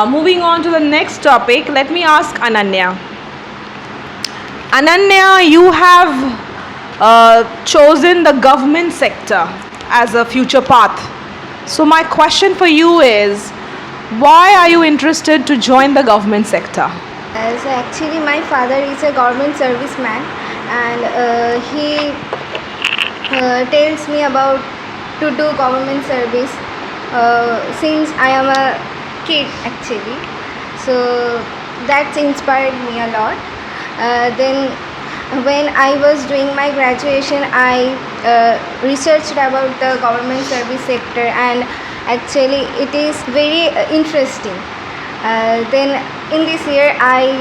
Moving on to the next topic, let me ask Ananya. Ananya, you have chosen the government sector as a future path. So my question for you is, why are you interested to join the government sector? So actually my father is a government serviceman, and he tells me about to do government service since I am a kid actually. So that inspired me a lot. Then when I was doing my graduation, I researched about the government service sector, and actually it is very interesting. Then in this year I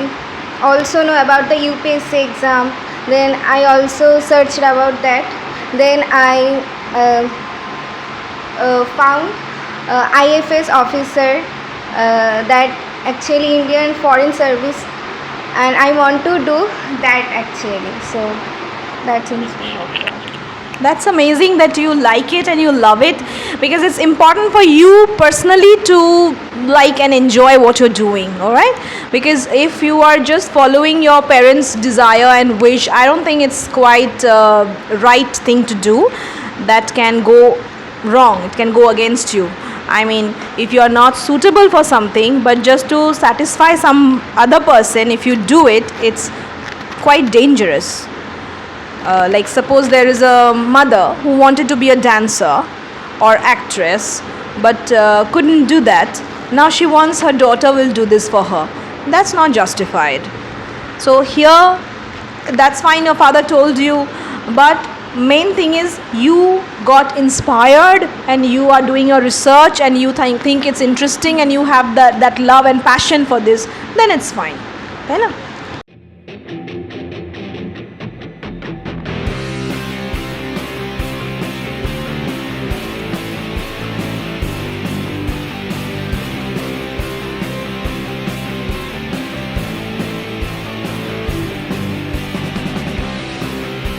also know about the UPSC exam. Then I also searched about that. Then I found IFS officer, that actually Indian Foreign Service, and I want to do that actually. So that's inspiring. That's amazing that you like it and you love it, because it's important for you personally to like and enjoy what you're doing, all right? Because if you are just following your parents' desire and wish, I don't think it's quite right thing to do. That can go wrong, it can go against you. I mean, if you are not suitable for something, but just to satisfy some other person, if you do it, it's quite dangerous. Like suppose there is a mother who wanted to be a dancer or actress, but couldn't do that. Now she wants her daughter will do this for her. That's not justified. So here, that's fine, your father told you, but main thing is you got inspired and you are doing your research and you think it's interesting and you have that love and passion for this, then it's fine. है ना?